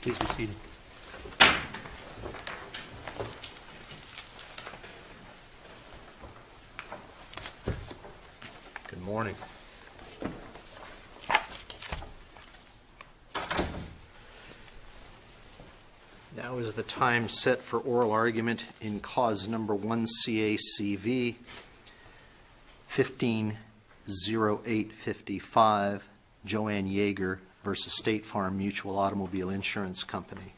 Please be seated. Good morning. Now is the time set for oral argument in cause number 1CACV 150855, Joanne Yeager versus State Farm Mutual Automobile Insurance Company.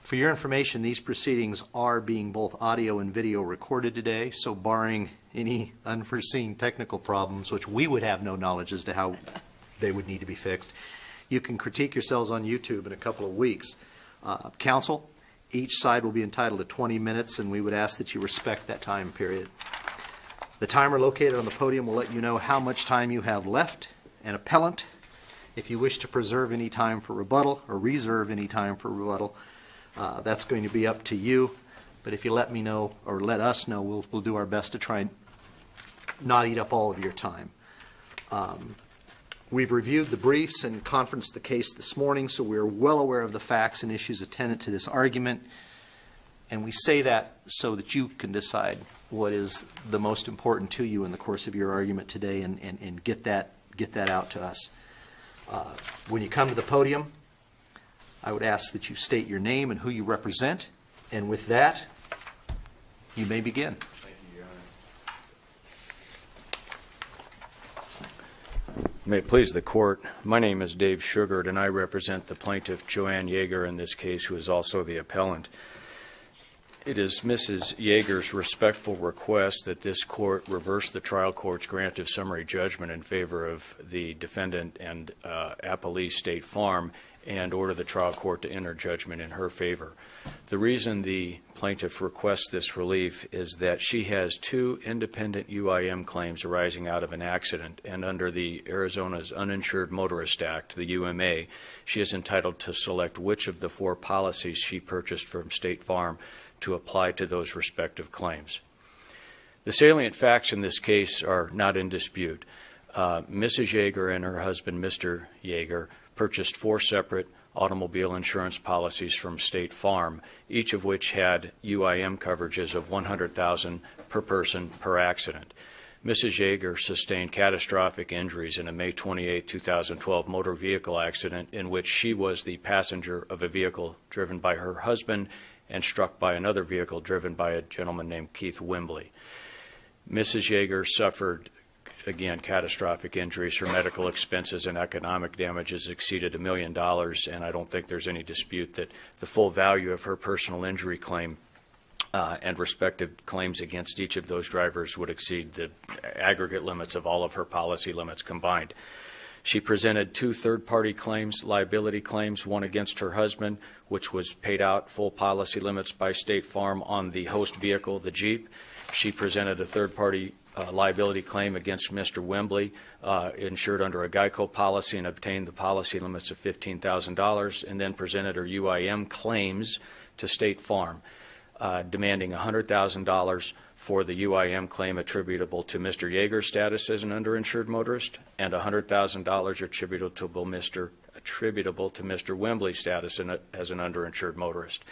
For your information, these proceedings are being both audio and video recorded today, so barring any unforeseen technical problems, which we would have no knowledge as to how they would need to be fixed, you can critique yourselves on YouTube in a couple of weeks. Counsel, each side will be entitled to 20 minutes, and we would ask that you respect that time period. The timer located on the podium will let you know how much time you have left. And appellant, if you wish to preserve any time for rebuttal or reserve any time for rebuttal, that's going to be up to you. But if you let me know or let us know, we'll do our best to try and not eat up all of your time. We've reviewed the briefs and conferenced the case this morning, so we're well aware of the facts and issues attendant to this argument. And we say that so that you can decide what is the most important to you in the course of your argument today and get that out to us. When you come to the podium, I would ask that you state your name and who you represent. And with that, you may begin. Thank you, Your Honor. May it please the Court, my name is Dave Sugart, and I represent the plaintiff, Joanne Yeager, in this case, who is also the appellant. It is Mrs. Yeager's respectful request that this Court reverse the trial court's grant of summary judgment in favor of the defendant and appellee State Farm and order the trial court to enter judgment in her favor. The reason the plaintiff requests this relief is that she has two independent UIM claims arising out of an accident, and under the Arizona's Uninsured Motorist Act, the UMA, she is entitled to select which of the four policies she purchased from State Farm to apply to those respective claims. The salient facts in this case are not in dispute. Mrs. Yeager and her husband, Mr. Yeager, purchased four separate automobile insurance policies from State Farm, each of which had UIM coverages of $100,000 per person per accident. Mrs. Yeager sustained catastrophic injuries in a May 28, 2012 motor vehicle accident in which she was the passenger of a vehicle driven by her husband and struck by another vehicle driven by a gentleman named Keith Wimbley. Mrs. Yeager suffered, again, catastrophic injuries. Her medical expenses and economic damages exceeded $1 million, and I don't think there's any dispute that the full value of her personal injury claim and respective claims against each of those drivers would exceed the aggregate limits of all of her policy limits combined. She presented two third-party claims, liability claims, one against her husband, which was paid out full policy limits by State Farm on the host vehicle, the Jeep. She presented a third-party liability claim against Mr. Wimbley, insured under a GEICO policy, and obtained the policy limits of $15,000, and then presented her UIM claims to State Farm, demanding $100,000 for the UIM claim attributable to Mr. Yeager's status as an underinsured motorist, and $100,000 attributable to Mr. Wimbley's status as an underinsured motorist.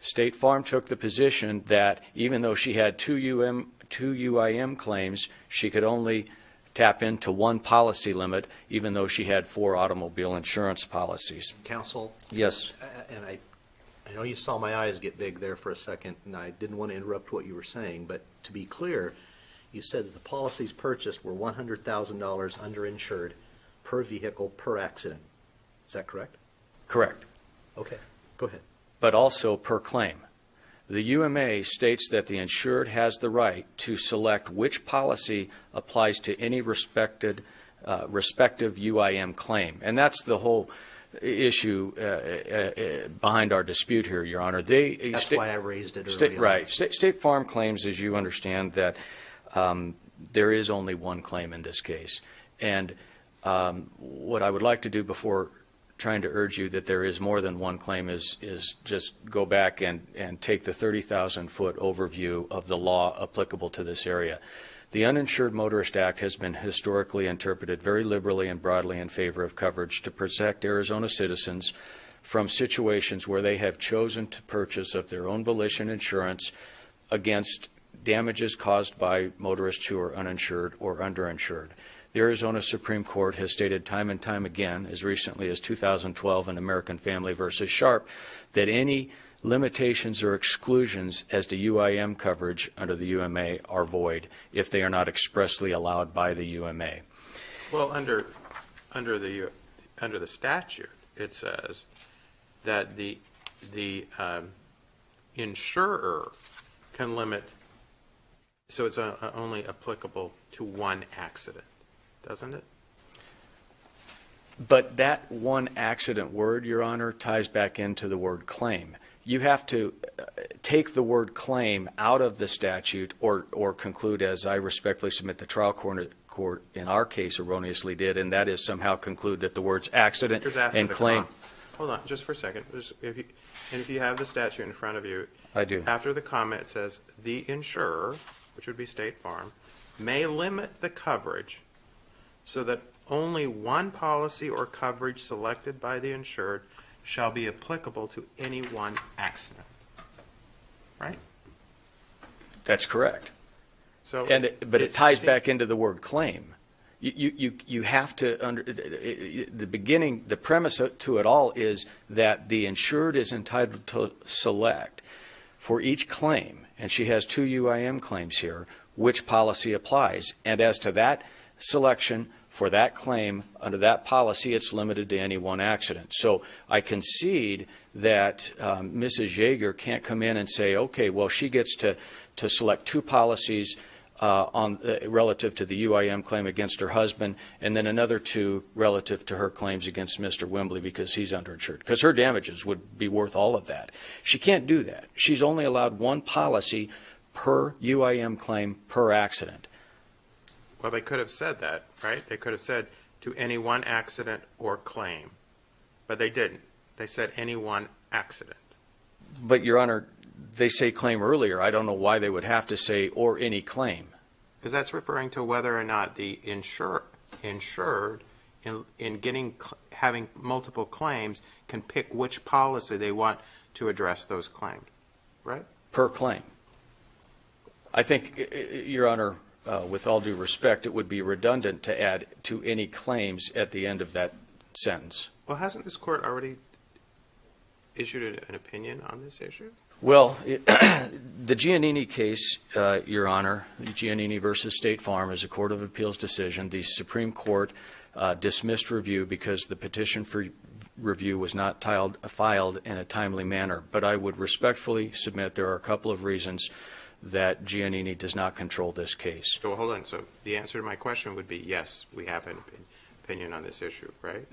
State Farm took the position that even though she had two UIM claims, she could only tap into one policy limit, even though she had four automobile insurance policies. Counsel? Yes. And I know you saw my eyes get big there for a second, and I didn't want to interrupt what you were saying, but to be clear, you said that the policies purchased were $100,000 underinsured per vehicle per accident. Is that correct? Correct. Okay, go ahead. But also per claim. The UMA states that the insured has the right to select which policy applies to any respective UIM claim. And that's the whole issue behind our dispute here, Your Honor. That's why I raised it earlier. Right. State Farm claims, as you understand, that there is only one claim in this case. And what I would like to do before trying to urge you that there is more than one claim is just go back and take the 30,000-foot overview of the law applicable to this area. The Uninsured Motorist Act has been historically interpreted very liberally and broadly in favor of coverage to protect Arizona citizens from situations where they have chosen to purchase of their own volition insurance against damages caused by motorists who are uninsured or underinsured. The Arizona Supreme Court has stated time and time again, as recently as 2012 in American Family versus Sharp, that any limitations or exclusions as to UIM coverage under the UMA are void if they are not expressly allowed by the UMA. Well, under the statute, it says that the insurer can limit, so it's only applicable to one accident, doesn't it? But that one accident word, Your Honor, ties back into the word claim. You have to take the word claim out of the statute or conclude, as I respectfully submit the trial court in our case erroneously did, and that is somehow conclude that the words accident and claim. Hold on, just for a second. If you have the statute in front of you, I do. After the comment, it says the insurer, which would be State Farm, may limit the coverage so that only one policy or coverage selected by the insured shall be applicable to any one accident. Right? That's correct. So, but it ties back into the word claim. You have to the premise to it all is that the insured is entitled to select for each claim, and she has 2 UIM claims here, which policy applies. And as to that selection for that claim under that policy, it's limited to any one accident. So I concede that Mrs. Yeager can't come in and say, okay, well, she gets to select 2 policies relative to the UIM claim against her husband, and then another 2 relative to her claims against Mr. Wembley because he's underinsured, because her damages would be worth all of that. She can't do that. She's only allowed one policy per UIM claim per accident. Well, they could have said that, right? They could have said to any one accident or claim, but they didn't. They said any one accident. But, Your Honor, they say claim earlier. I don't know why they would have to say or any claim. Because that's referring to whether or not the insured in having multiple claims can pick which policy they want to address those claims, right? Per claim. I think, Your Honor, with all due respect, it would be redundant to add to any claims at the end of that sentence. Well, hasn't this court already issued an opinion on this issue? Well, the Giannini case, Your Honor, Giannini versus State Farm, is a Court of Appeals decision. The Supreme Court dismissed review because the petition for review was not filed in a timely manner. But I would respectfully submit there are a couple of reasons that Giannini does not control this case. So hold on. So the answer to my question would be yes, we have an opinion on this issue, right?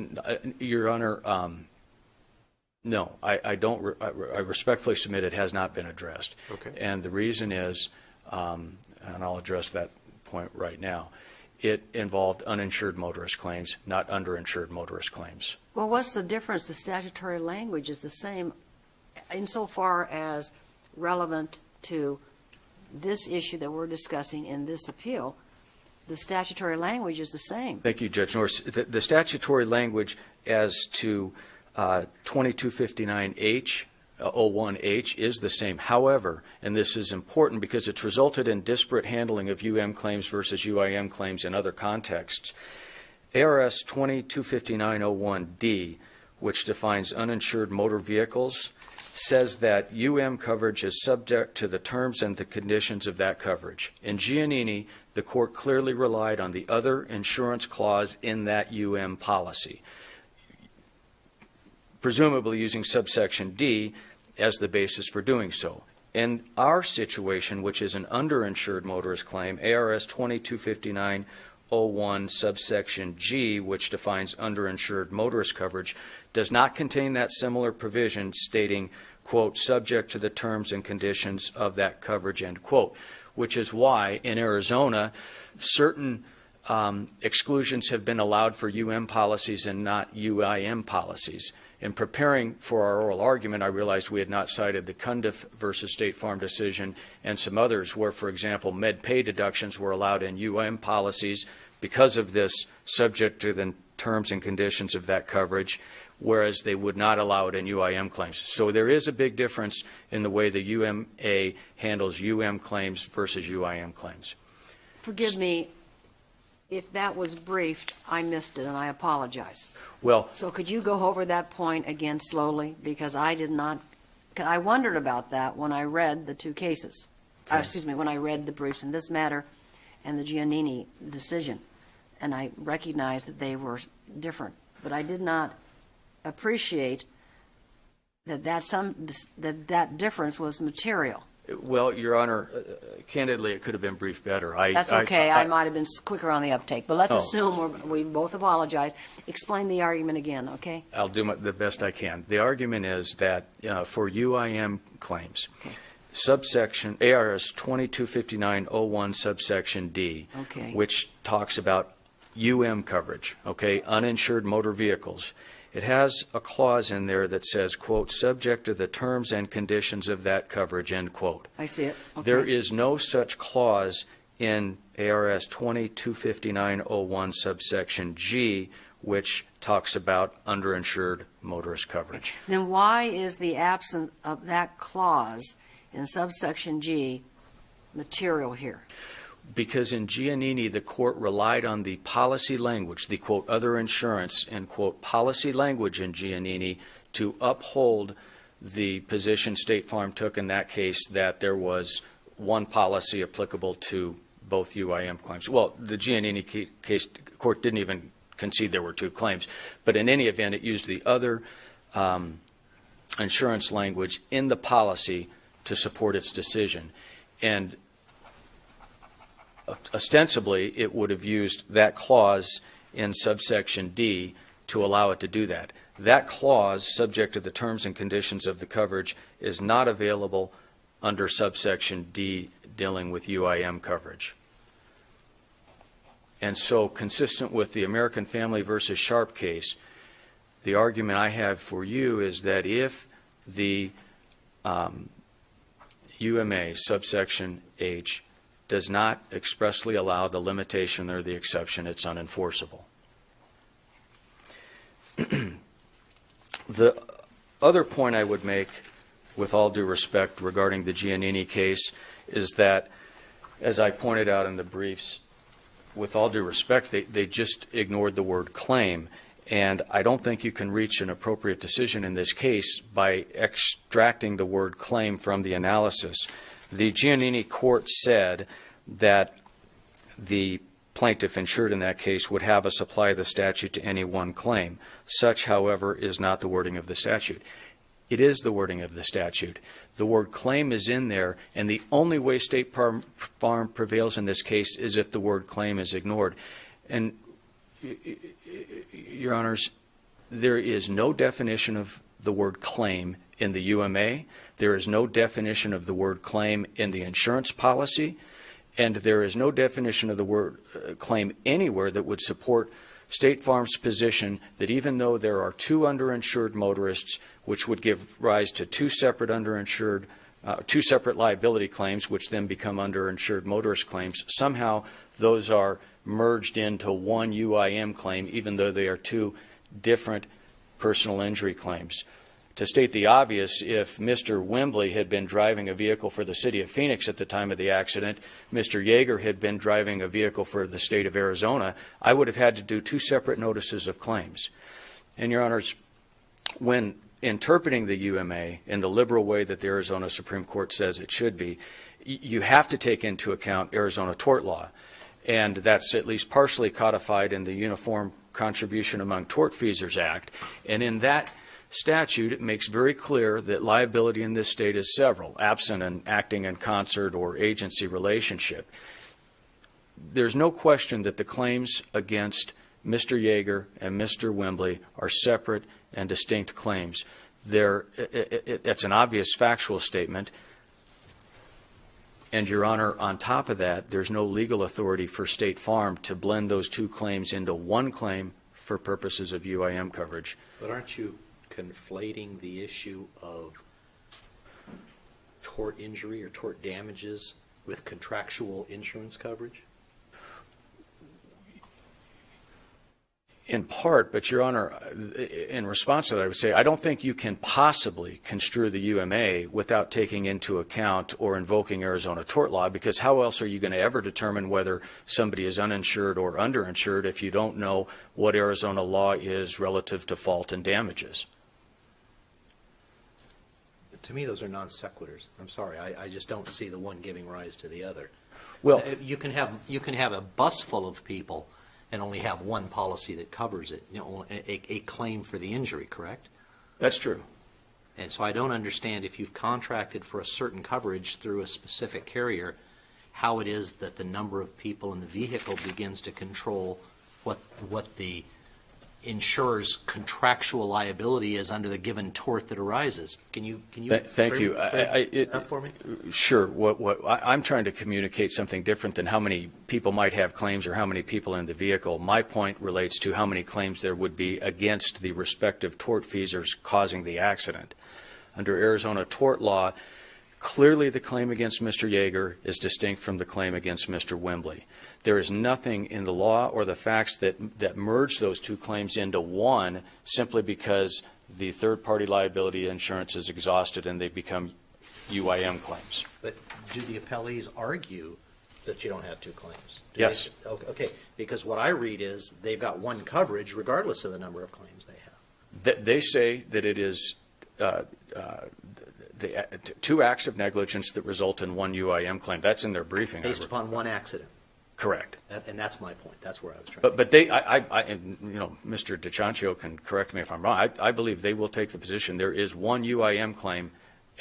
Your Honor, no, I don't. I respectfully submit it has not been addressed. Okay. And the reason is, and I'll address that point right now, it involved uninsured motorist claims, not underinsured motorist claims. Well, what's the difference? The statutory language is the same insofar as relevant to this issue that we're discussing in this appeal. The statutory language is the same. Thank you, Judge Norris. The statutory language as to 2259H, 01H is the same. However, and this is important because it's resulted in disparate handling of UM claims versus UIM claims in other contexts. ARS 2259-01D, which defines uninsured motor vehicles, says that UM coverage is subject to the terms and the conditions of that coverage. In Giannini, the court clearly relied on the other insurance clause in that UM policy, presumably using subsection D as the basis for doing so. In our situation, which is an underinsured motorist claim, ARS 2259-01 subsection G, which defines underinsured motorist coverage, does not contain that similar provision stating, quote, subject to the terms and conditions of that coverage, end quote, which is why in Arizona certain exclusions have been allowed for policies and not UIM policies. In preparing for our oral argument, I realized we had not cited the Cundiff versus State Farm decision and some others where, for example, med pay deductions were allowed in policies because of this, subject to the terms and conditions of that coverage, whereas they would not allow it in UIM claims. So there is a big difference in the way the UMA handles claims versus UIM claims. Forgive me, if that was briefed, I missed it, and I apologize. Well, So could you go over that point again slowly? Because I did not, I wondered about that when I read the two cases. Okay. When I read the briefs in this matter and the Giannini decision. And I recognized that they were different. But I did not appreciate that that difference was material. well, Your Honor, candidly, it could have been briefed better. That's okay. I might have been quicker on the uptake. But let's Oh. assume we both apologize. Explain the argument again, okay? I'll do the best I can. The argument is that for UIM claims, Okay. subsection ARS 225901 subsection D, Okay. which talks about coverage, okay, uninsured motor vehicles. It has a clause in there that says, quote, subject to the terms and conditions of that coverage, end quote. I see it. Okay. There is no such clause in ARS 225901 subsection G, which talks about underinsured motorist coverage. Then why is the absence of that clause in subsection G material here? Because in Giannini, the court relied on the policy language, the, quote, other insurance, end quote, policy language in Giannini to uphold the position State Farm took in that case that there was one policy applicable to both UIM claims. Well, the Giannini case court didn't even concede there were two claims. But in any event, it used the other insurance language in the policy to support its decision. And ostensibly, it would have used that clause in subsection D to allow it to do that. That clause, subject to the terms and conditions of the coverage, is not available under subsection D dealing with UIM coverage. And so, consistent with the American Family versus Sharp case, the argument I have for you is that if the UMA subsection H does not expressly allow the limitation or the exception, it's unenforceable. The other point I would make, with all due respect, regarding the Giannini case is that, as I pointed out in the briefs, with all due respect, they just ignored the word claim. And I don't think you can reach an appropriate decision in this case by extracting the word claim from the analysis. The Giannini court said that the plaintiff insured in that case would have us apply the statute to any one claim. Such, however, is not the wording of the statute. It is the wording of the statute. The word claim is in there, and the only way State Farm prevails in this case is if the word claim is ignored. And, Your Honors, there is no definition of the word claim in the UMA. There is no definition of the word claim in the insurance policy. And there is no definition of the word claim anywhere that would support State Farm's position that even though there are two underinsured motorists, which would give rise to two separate liability claims, which then become underinsured motorist claims, somehow those are merged into one UIM claim, even though they are two different personal injury claims. To state the obvious, if Mr. Wembley had been driving a vehicle for the city of Phoenix at the time of the accident, Mr. Yeager had been driving a vehicle for the state of Arizona, I would have had to do two separate notices of claims. And, Your Honors, when interpreting the UMA in the liberal way that the Arizona Supreme Court says it should be, you have to take into account Arizona tort law. And that's at least partially codified in the Uniform Contribution Among Tortfeasors Act. And in that statute, it makes very clear that liability in this state is several, absent an acting in concert or agency relationship. There's no question that the claims against Mr. Yeager and Mr. Wembley are separate and distinct claims. It's an obvious factual statement. And, Your Honor, on top of that, there's no legal authority for State Farm to blend those two claims into one claim for purposes of UIM coverage. But aren't you conflating the issue of tort injury or tort damages with contractual insurance coverage? In part, but Your Honor, in response to that, I would say I don't think you can possibly construe the UMA without taking into account or invoking Arizona tort law, because how else are you going to ever determine whether somebody is uninsured or underinsured if you don't know what Arizona law is relative to fault and damages? To me, those are non sequiturs. I'm sorry, I just don't see the one giving rise to the other. Well, you can have a bus full of people and only have one policy that covers it, a claim for the injury, correct? that's true. And so I don't understand, if you've contracted for a certain coverage through a specific carrier, how it is that the number of people in the vehicle begins to control what the insurer's contractual liability is under the given tort that arises. Can you Thank you. frame that for me? Sure. I'm trying to communicate something different than how many people might have claims or how many people in the vehicle. My point relates to how many claims there would be against the respective tortfeasors causing the accident. Under Arizona tort law, clearly the claim against Mr. Yeager is distinct from the claim against Mr. Wembley. There is nothing in the law or the facts that merge those two claims into one simply because the third-party liability insurance is exhausted and they become UIM claims. But do the appellees argue that you don't have two claims? Yes. Okay, because what I read is they've got one coverage regardless of the number of claims they have. They say that it is two acts of negligence that result in one UIM claim. That's in their briefing. Based upon one accident. Correct. And that's my point. That's where I was trying. But they, Mr. DiCiancio can correct me if I'm wrong. I believe they will take the position there is one UIM claim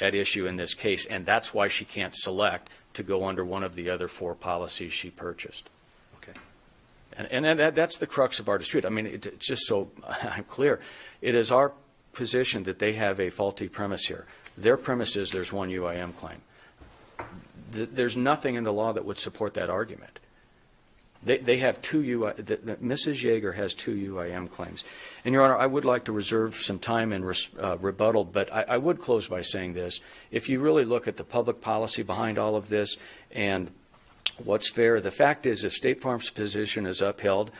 at issue in this case, and that's why she can't select to go under one of the other four policies she purchased. Okay. And that's the crux of our dispute. I mean, it's just so I'm clear. It is our position that they have a faulty premise here. Their premise is there's one UIM claim. There's nothing in the law that would support that argument. They have two Mrs. Yeager has two UIM claims. And, Your Honor, I would like to reserve some time in rebuttal, but I would close by saying this. If you really look at the public policy behind all of this and what's fair, the fact is if State Farm's position is upheld,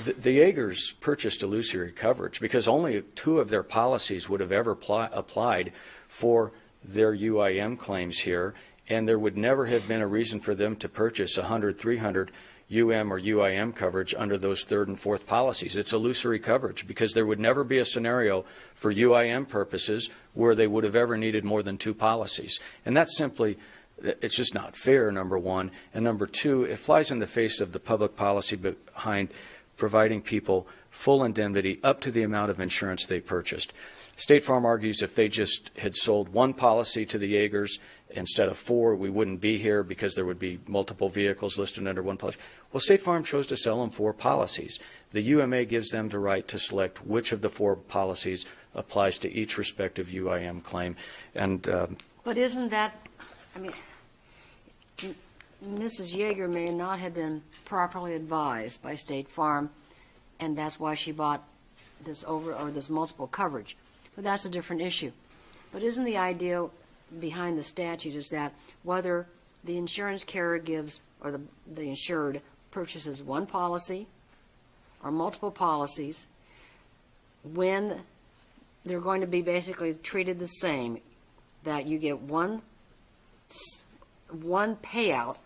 the Yeagers purchased illusory coverage because only two of their policies would have ever applied for their UIM claims here, and there would never have been a reason for them to purchase 100, 300 UM or UIM coverage under those third and fourth policies. It's illusory coverage because there would never be a scenario for UIM purposes where they would have ever needed more than two policies. And that's simply, it's just not fair, number one. And number two, it flies in the face of the public policy behind providing people full indemnity up to the amount of insurance they purchased. State Farm argues if they just had sold one policy to the Yeagers instead of four, we wouldn't be here because there would be multiple vehicles listed under one policy. Well, State Farm chose to sell them four policies. The UMA gives them the right to select which of the four policies applies to each respective UIM claim. And But isn't that, I mean, Mrs. Yeager may not have been properly advised by State Farm, and that's why she bought this this multiple coverage. But that's a different issue. But isn't the idea behind the statute is that whether the insurance carrier gives or the insured purchases one policy or multiple policies, when they're going to be basically treated the same, that you get one payout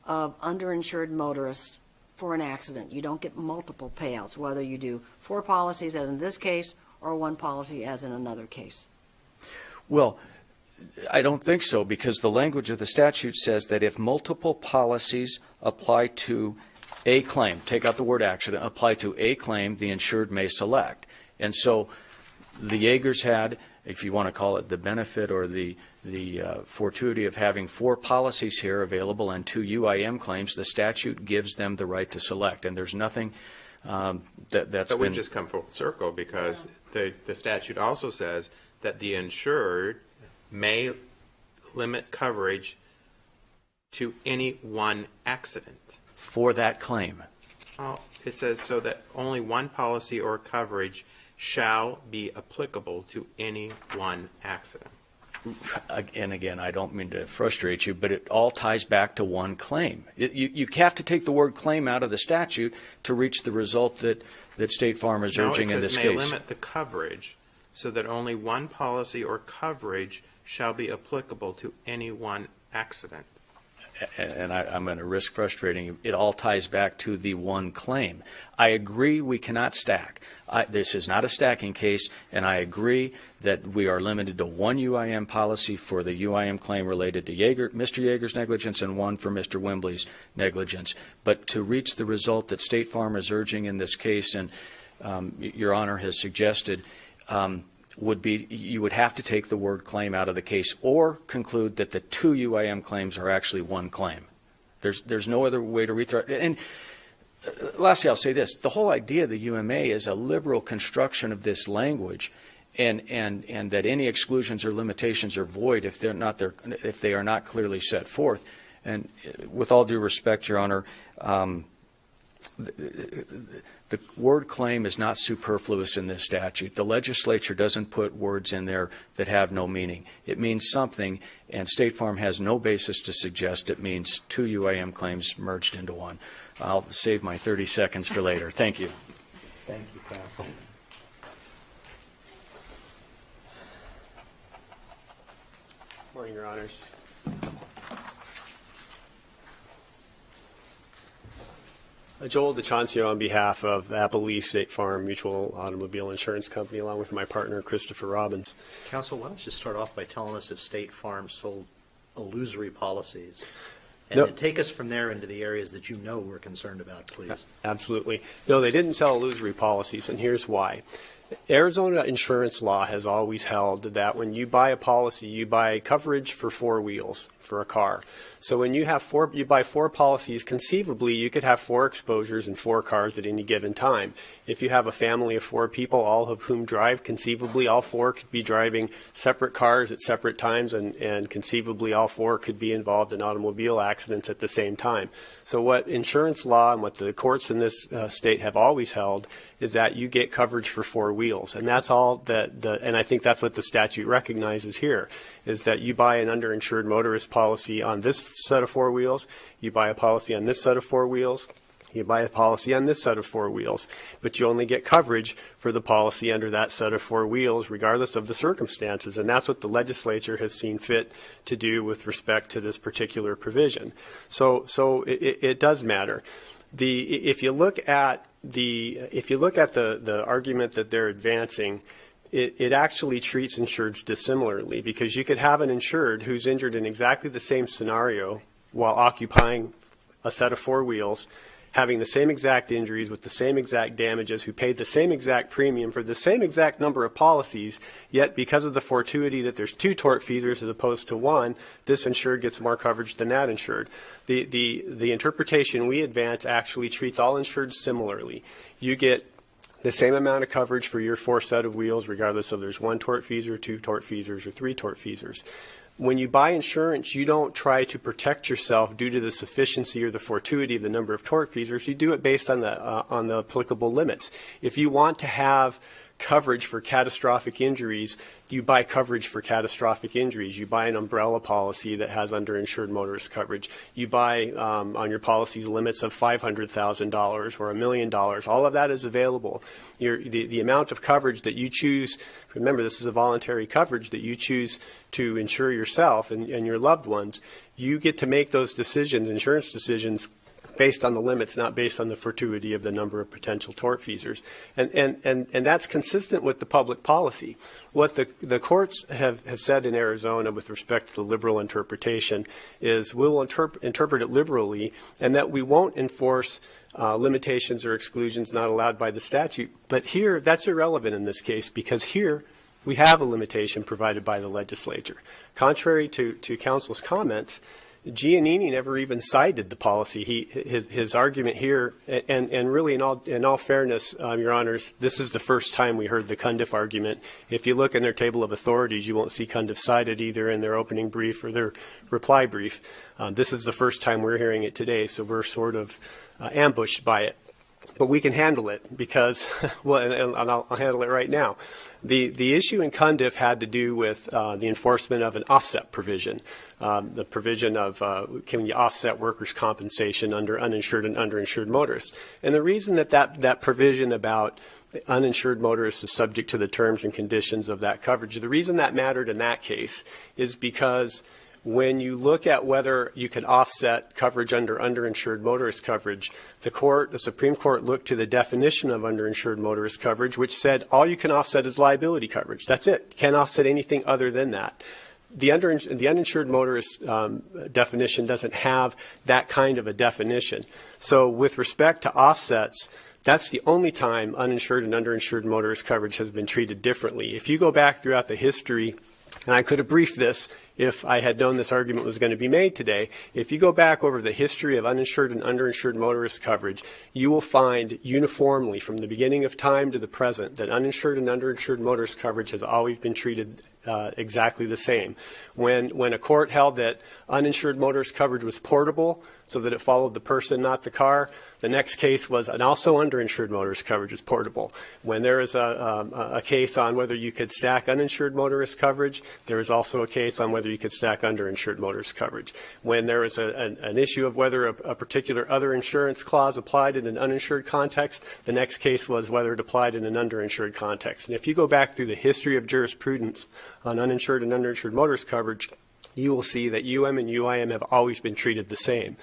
of underinsured motorists for an accident. You don't get multiple payouts, whether you do four policies, as in this case, or one policy, as in another case. well, I don't think so, because the language of the statute says that if multiple policies apply to a claim, take out the word accident, apply to a claim, the insured may select. And so the Yeagers had, if you want to call it the benefit or the fortuity of having four policies here available and two UIM claims, the statute gives them the right to select. And there's nothing that's But been... we've just come full circle because the statute also says that the insured may limit coverage to any one accident. For that claim. Oh, it says so that only one policy or coverage shall be applicable to any one accident. And again, I don't mean to frustrate you, but it all ties back to one claim. You have to take the word claim out of the statute to reach the result that State Farm is urging in this No, it says may case. limit the coverage so that only one policy or coverage shall be applicable to any one accident. And I'm going to risk frustrating you. It all ties back to the one claim. I agree we cannot stack. This is not a stacking case, and I agree that we are limited to one UIM policy for the UIM claim related to Mr. Yeager's negligence and one for Mr. Wembley's negligence. But to reach the result that State Farm is urging in this case, and Your Honor has suggested, would be you would have to take the word claim out of the case or conclude that the two UIM claims are actually one claim. There's no other way to rethrow it. And lastly, I'll say this. The whole idea of the UMA is a liberal construction of this language and that any exclusions or limitations are void if they are not clearly set forth. And with all due respect, Your Honor, the word claim is not superfluous in this statute. The legislature doesn't put words in there that have no meaning. It means something, and State Farm has no basis to suggest it means two UIM claims merged into one. I'll save my 30 seconds for later. Thank you. Thank you, counsel. Morning, Your Honors. Joel DeChancio on behalf of Appalachia State Farm Mutual Automobile Insurance Company, along with my partner, Christopher Robbins. Counsel, why don't you start off by telling us if State Farm sold illusory policies? And No. then take us from there into the areas that you know we're concerned about, please. Absolutely. No, they didn't sell illusory policies, and here's why. Arizona insurance law has always held that when you buy a policy, you buy coverage for four wheels for a car. So when you buy four policies, conceivably you could have four exposures in four cars at any given time. If you have a family of four people, all of whom drive, conceivably all four could be driving separate cars at separate times, and conceivably all four could be involved in automobile accidents at the same time. So what insurance law and what the courts in this state have always held is that you get coverage for four wheels, and that's all and I think that's what the statute recognizes here, is that you buy an underinsured motorist policy on this set of four wheels, you buy a policy on this set of four wheels, you buy a policy on this set of four wheels, but you only get coverage for the policy under that set of four wheels regardless of the circumstances, and that's what the legislature has seen fit to do with respect to this particular provision. So it does matter. If you look at the argument that they're advancing, it actually treats insureds dissimilarly, because you could have an insured who's injured in exactly the same scenario while occupying a set of four wheels, having the same exact injuries with the same exact damages, who paid the same exact premium for the same exact number of policies, yet because of the fortuity that there's two tortfeasors as opposed to one, this insured gets more coverage than that insured. The interpretation we advance actually treats all insureds similarly. You get the same amount of coverage for your four set of wheels, regardless of there's one tortfeasor, two tortfeasors, or three tortfeasors. When you buy insurance, you don't try to protect yourself due to the sufficiency or the fortuity of the number of tortfeasors. You do it based on the applicable limits. If you want to have coverage for catastrophic injuries, you buy coverage for catastrophic injuries. You buy an umbrella policy that has underinsured motorist coverage. You buy on your policies limits of $500,000 or $1 million. All of that is available. The amount of coverage that you choose, remember this is a voluntary coverage that you choose to insure yourself and your loved ones, you get to make those decisions, insurance decisions, based on the limits, not based on the fortuity of the number of potential tortfeasors. And that's consistent with the public policy. What the courts have said in Arizona with respect to the liberal interpretation is we'll interpret it liberally, and that we won't enforce limitations or exclusions not allowed by the statute. But here, that's irrelevant in this case, because here we have a limitation provided by the legislature. Contrary to counsel's comments, Giannini never even cited the policy. His argument here, and really in all fairness, Your Honors, this is the first time we heard the Cundiff argument. If you look in their table of authorities, you won't see Cundiff cited either in their opening brief or their reply brief. This is the first time we're hearing it today, so we're sort of ambushed by it. But we can handle it because, well, and I'll handle it right now. The issue in Cundiff had to do with the enforcement of an offset provision, the provision of can you offset workers' compensation under uninsured and underinsured motorists. And the reason that provision about uninsured motorists is subject to the terms and conditions of that coverage, the reason that mattered in that case is because when you look at whether you can offset coverage under underinsured motorist coverage, the Supreme Court looked to the definition of underinsured motorist coverage, which said all you can offset is liability coverage. That's it. Can't offset anything other than that. The uninsured motorist definition doesn't have that kind of a definition. So with respect to offsets, that's the only time uninsured and underinsured motorist coverage has been treated differently. If you go back throughout the history, and I could have briefed this if I had known this argument was going to be made today. If you go back over the history of uninsured and underinsured motorist coverage, you will find uniformly from the beginning of time to the present that uninsured and underinsured motorist coverage has always been treated exactly the same. When a court held that uninsured motorist coverage was portable so that it followed the person, not the car, the next case was, and also underinsured motorist coverage is portable. When there is a case on whether you could stack uninsured motorist coverage, there is also a case on whether you could stack underinsured motorist coverage. When there is an issue of whether a particular other insurance clause applied in an uninsured context, the next case was whether it applied in an underinsured context. And if you go back through the history of jurisprudence on uninsured and underinsured motorist coverage, you will see that UM and UIM have always been treated the same.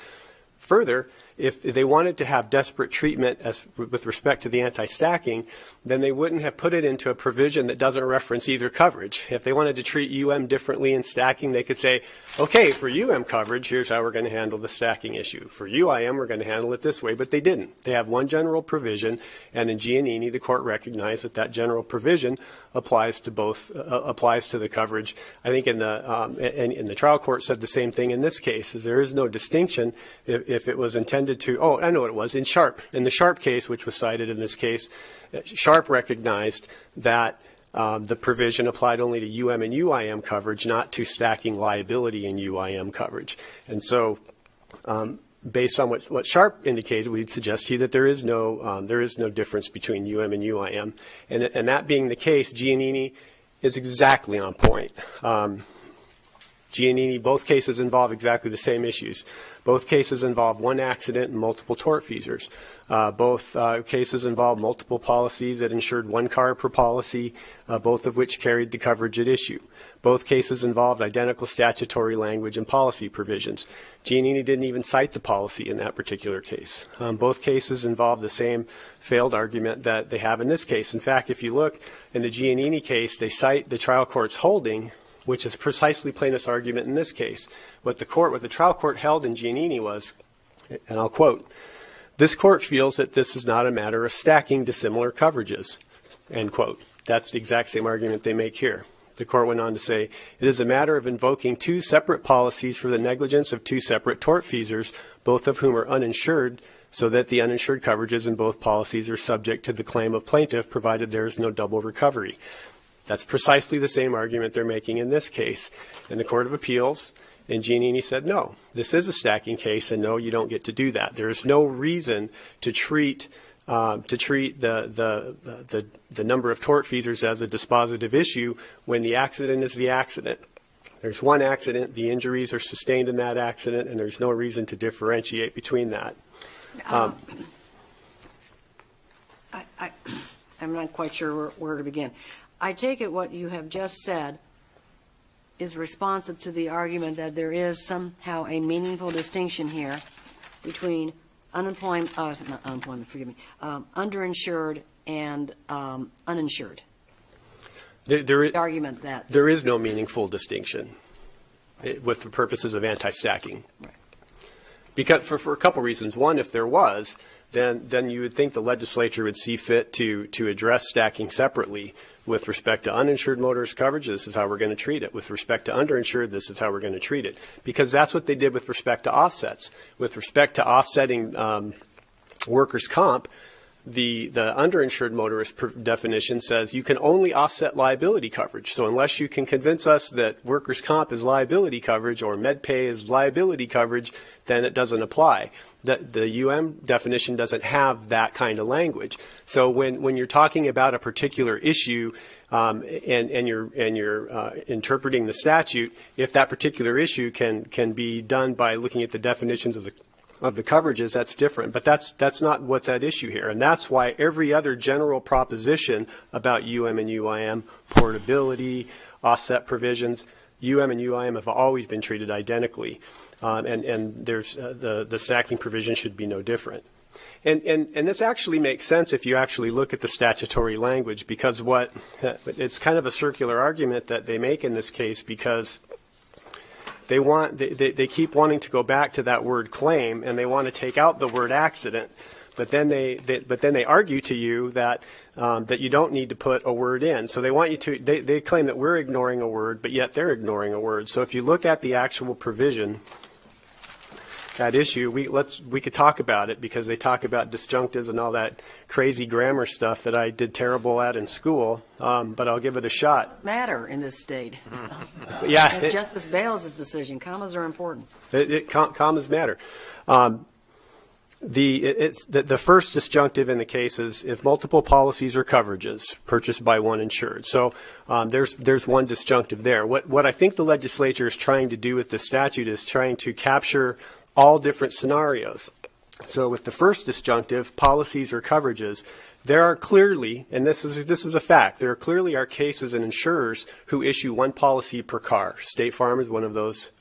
Further, if they wanted to have desperate treatment with respect to the anti-stacking, then they wouldn't have put it into a provision that doesn't reference either coverage. If they wanted to treat UM differently in stacking, they could say, okay, for UM coverage, here's how we're going to handle the stacking issue. For UIM, we're going to handle it this way, but they didn't. They have one general provision, and in Giannini, the court recognized that general provision applies to both, applies to the coverage. I think in the trial court said the same thing in this case, is there is no distinction if it was intended to, oh, I know what it was, in Sharp. In the Sharp case, which was cited in this case, Sharp recognized that the provision applied only to UM and UIM coverage, not to stacking liability in UIM coverage. And so based on what Sharp indicated, we'd suggest to you that there is no difference between UM and UIM. And that being the case, Giannini is exactly on point. Giannini, both cases involve exactly the same issues. Both cases involve one accident and multiple tortfeasors. Both cases involve multiple policies that insured one car per policy, both of which carried the coverage at issue. Both cases involved identical statutory language and policy provisions. Giannini didn't even cite the policy in that particular case. Both cases involve the same failed argument that they have in this case. In fact, if you look in the Giannini case, they cite the trial court's holding, which is precisely plaintiff's argument in this case. What the trial court held in Giannini was, and I'll quote, "This court feels that this is not a matter of stacking dissimilar coverages," end quote. That's the exact same argument they make here. The court went on to say, "It is a matter of invoking two separate policies for the negligence of two separate tortfeasors, both of whom are uninsured, so that the uninsured coverages in both policies are subject to the claim of plaintiff, provided there is no double recovery." That's precisely the same argument they're making in this case. And the Court of Appeals and Giannini said, no, this is a stacking case, and no, you don't get to do that. There is no reason to treat the number of tortfeasors as a dispositive issue when the accident is the accident. There's one accident, the injuries are sustained in that accident, and there's no reason to differentiate between that. I'm not quite sure where to begin. I take it what you have just said is responsive to the argument that there is somehow a meaningful distinction here between underinsured and uninsured. The argument that there is no meaningful distinction with the purposes of anti-stacking. Right. Because for a couple reasons. One, if there was, then you would think the legislature would see fit to address stacking separately. With respect to uninsured motorist coverage, this is how we're going to treat it. With respect to underinsured, this is how we're going to treat it. Because that's what they did with respect to offsets. With respect to offsetting workers' comp, the underinsured motorist definition says you can only offset liability coverage. So unless you can convince us that workers' comp is liability coverage or MedPay is liability coverage, then it doesn't apply. The UM definition doesn't have that kind of language. So when you're talking about a particular issue and you're interpreting the statute, if that particular issue can be done by looking at the definitions of the coverages, that's different. But that's not what's at issue here. And that's why every other general proposition about UM and UIM, portability, offset provisions, UM and UIM have always been treated identically. And there's the stacking provision should be no different. And this actually makes sense if you actually look at the statutory language, because it's kind of a circular argument that they make in this case, because they keep wanting to go back to that word claim, and they want to take out the word accident, but then they argue to you that you don't need to put a word in. So they want you to. They claim that we're ignoring a word, but yet they're ignoring a word. So if you look at the actual provision, that issue, we could talk about it, because they talk about disjunctives and all that crazy grammar stuff that I did terrible at in school. But I'll give it a shot. Matter in this state. Yeah, Justice Bales' decision. Commas are important. Commas matter. The first disjunctive in the case is if multiple policies or coverages purchased by one insured. So there's one disjunctive there. What I think the legislature is trying to do with the statute is trying to capture all different scenarios. So with the first disjunctive, policies or coverages, there are clearly, and this is a fact, there clearly are cases and insurers who issue one policy per car. State Farm is one of those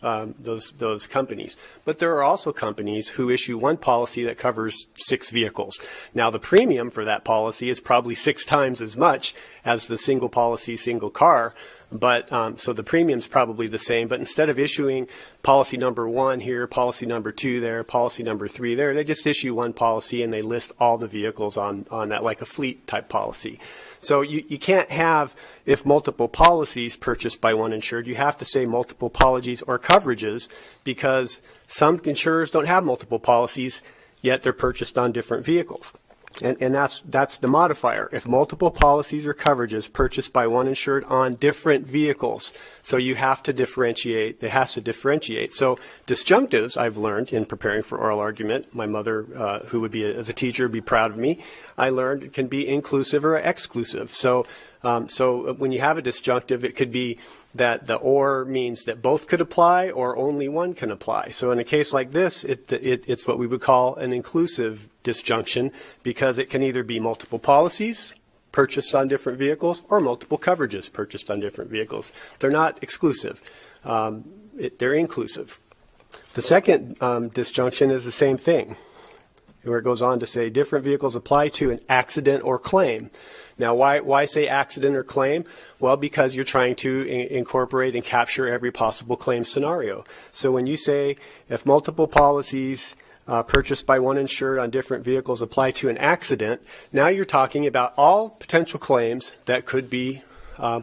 companies. But there are also companies who issue one policy that covers 6 vehicles. Now the premium for that policy is probably 6 times as much as the single policy, single car. But so the premium's probably the same, but instead of issuing policy number 1 here, policy number 2 there, policy number 3 there, they just issue one policy and they list all the vehicles on that, like a fleet type policy. So you can't have, if multiple policies purchased by one insured, you have to say multiple policies or coverages, because some insurers don't have multiple policies, yet they're purchased on different vehicles. And that's the modifier. If multiple policies or coverages purchased by one insured on different vehicles. So you have to differentiate. It has to differentiate. So disjunctives, I've learned in preparing for oral argument, my mother, who would be as a teacher, would be proud of me, I learned it can be inclusive or exclusive. So when you have a disjunctive, it could be that the or means that both could apply or only one can apply. So in a case like this, it's what we would call an inclusive disjunction, because it can either be multiple policies purchased on different vehicles or multiple coverages purchased on different vehicles. They're not exclusive. They're inclusive. The second disjunction is the same thing, where it goes on to say different vehicles apply to an accident or claim. Now, why say accident or claim? Well, because you're trying to incorporate and capture every possible claim scenario. So when you say if multiple policies purchased by one insured on different vehicles apply to an accident, now you're talking about all potential claims that could be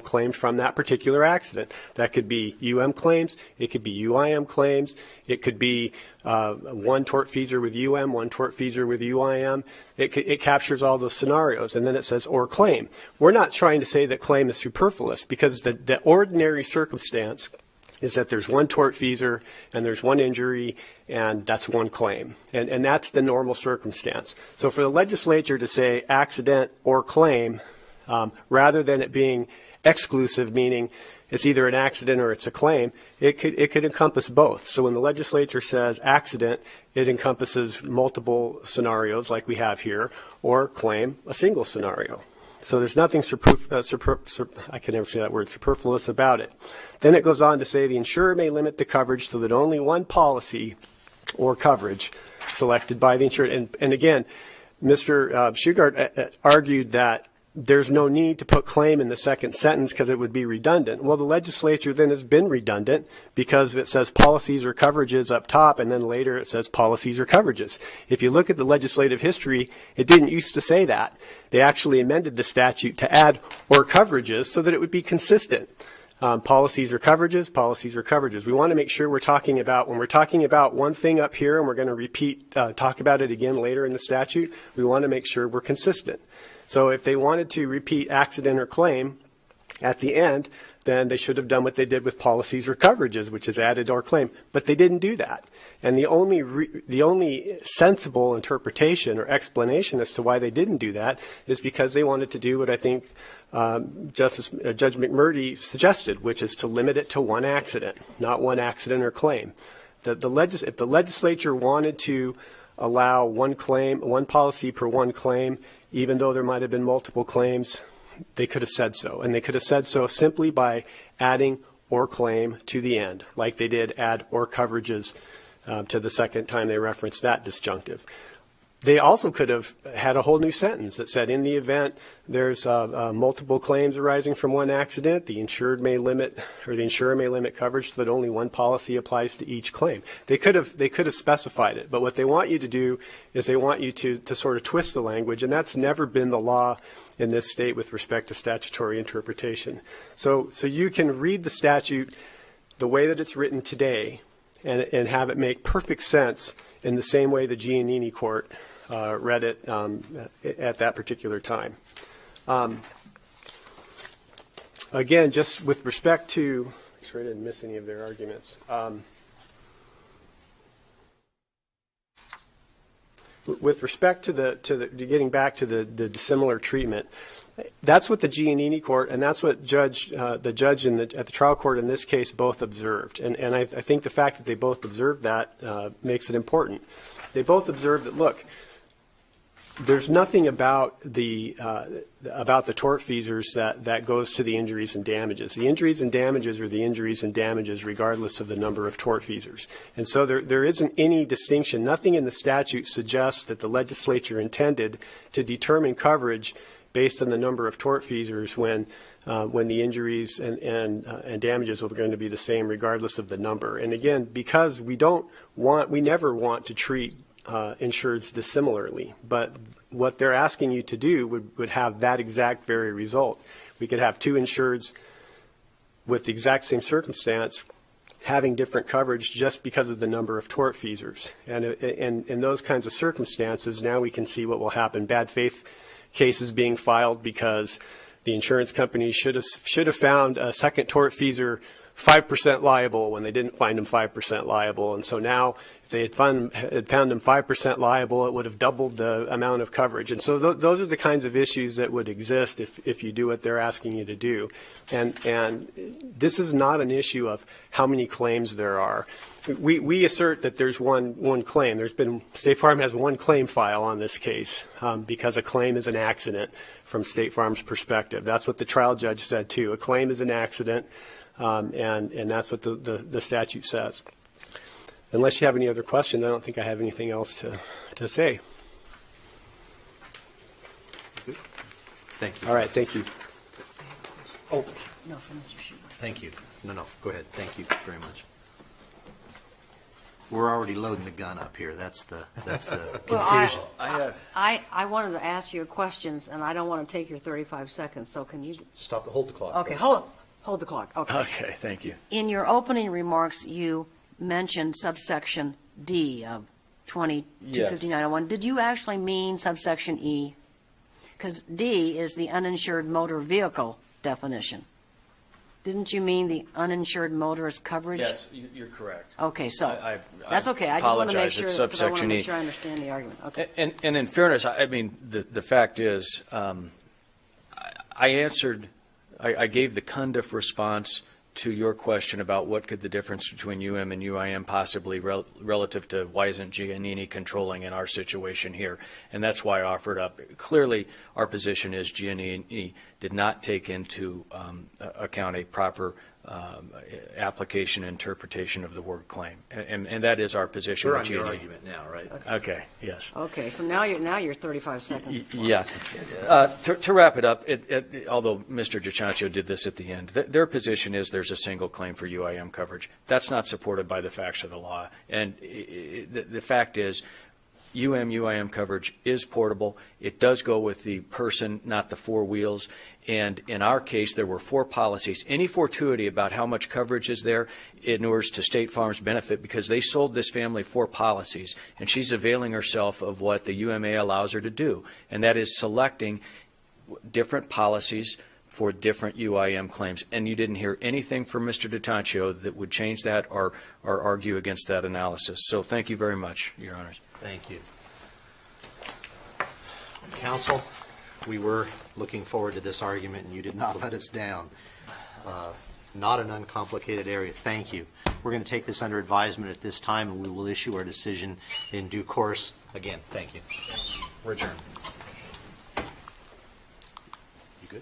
claimed from that particular accident. That could be UM claims, it could be UIM claims, it could be one tortfeasor with UM, one tortfeasor with UIM. It captures all those scenarios, and then it says or claim. We're not trying to say that claim is superfluous, because the ordinary circumstance is that there's one tortfeasor and there's one injury, and that's one claim. And that's the normal circumstance. So for the legislature to say accident or claim, rather than it being exclusive, meaning it's either an accident or it's a claim, it could encompass both. So when the legislature says accident, it encompasses multiple scenarios like we have here, or claim, a single scenario. So there's nothing I can never say that word, superfluous about it. Then it goes on to say the insurer may limit the coverage so that only one policy or coverage selected by the insured. And again, Mr. Shugart argued that there's no need to put claim in the second sentence because it would be redundant. Well, the legislature then has been redundant because it says policies or coverages up top, and then later it says policies or coverages. If you look at the legislative history, it didn't used to say that. They actually amended the statute to add or coverages so that it would be consistent. Policies or coverages, policies or coverages. We want to make sure we're talking about, when we're talking about one thing up here and we're going to talk about it again later in the statute, we want to make sure we're consistent. So if they wanted to repeat accident or claim at the end, then they should have done what they did with policies or coverages, which is added or claim. But they didn't do that. And the only sensible interpretation or explanation as to why they didn't do that is because they wanted to do what I think Judge McMurdy suggested, which is to limit it to one accident, not one accident or claim. If the legislature wanted to allow one claim, one policy per one claim, even though there might have been multiple claims, they could have said so. And they could have said so simply by adding or claim to the end, like they did add or coverages to the second time they referenced that disjunctive. They also could have had a whole new sentence that said, in the event there's multiple claims arising from one accident, the insured may limit, or the insurer may limit coverage so that only one policy applies to each claim. They could have specified it, but what they want you to do is they want you to sort of twist the language, and that's never been the law in this state with respect to statutory interpretation. So you can read the statute the way that it's written today and have it make perfect sense in the same way the Giannini court read it at that particular time. Again, just with respect to, make sure I didn't miss any of their arguments. With respect to getting back to the dissimilar treatment, that's what the Giannini court and that's what the judge at the trial court in this case both observed. And I think the fact that they both observed that makes it important. They both observed that, look, there's nothing about the tortfeasors that goes to the injuries and damages. The injuries and damages are the injuries and damages regardless of the number of tortfeasors. And so there isn't any distinction. Nothing in the statute suggests that the legislature intended to determine coverage based on the number of tortfeasors when the injuries and damages are going to be the same regardless of the number. And again, because we never want to treat insureds dissimilarly, but what they're asking you to do would have that exact very result. We could have two insureds with the exact same circumstance having different coverage just because of the number of tortfeasors. And in those kinds of circumstances, now we can see what will happen. Bad faith cases being filed because the insurance company should have found a second tortfeasor 5% liable when they didn't find him 5% liable. And so now if they had found him 5% liable, it would have doubled the amount of coverage. And so those are the kinds of issues that would exist if you do what they're asking you to do. And this is not an issue of how many claims there are. We assert that there's one claim. State Farm has one claim file on this case because a claim is an accident from State Farm's perspective. That's what the trial judge said too. A claim is an accident. And that's what the statute says. Unless you have any other questions, I don't think I have anything else to say. Thank you. All right, thank you. Oh, No, for Mr. Schubert. thank you. No, go ahead. Thank you very much. We're already loading the gun up here. That's the confusion. I wanted to ask you questions, and I don't want to take your 35 seconds, so can you? Hold the clock. Okay, please. hold the clock. Okay. Okay, thank you. In your opening remarks, you mentioned subsection D of 225901. Did you actually mean subsection E? Because D is the uninsured motor vehicle definition. Didn't you mean the uninsured motorist coverage? Yes, you're correct. Okay, so I that's okay. I just want to make sure. It's Because I want to subsection make E. sure I understand the argument. Okay. And in fairness, I mean, the fact is, I gave the condiff response to your question about what could the difference between UM and UIM possibly relative to why isn't Giannini controlling in our situation here, and that's why I offered up. Clearly, our position is Giannini did not take into account a proper application and interpretation of the word claim. And that is our position. We're with on your GNE. argument now, right? Okay, yes. Okay, so now you're 35 seconds. Yeah. To wrap it up, although Mr. DiCiancio did this at the end, their position is there's a single claim for UIM coverage. That's not supported by the facts of the law. And the fact is, UIM coverage is portable. It does go with the person, not the four wheels. And in our case, there were 4 policies. Any fortuity about how much coverage is there inures to State Farm's benefit because they sold this family 4 policies, and she's availing herself of what the UMA allows her to do, and that is selecting different policies for different UIM claims. And you didn't hear anything from Mr. DiCiancio that would change that or argue against that analysis. So thank you very much, Your Honors. Thank you. Counsel, we were looking forward to this argument, and you did not let us down. Not an uncomplicated area. Thank you. We're going to take this under advisement at this time, and we will issue our decision in due course. Again, thank you. We're adjourned. You good?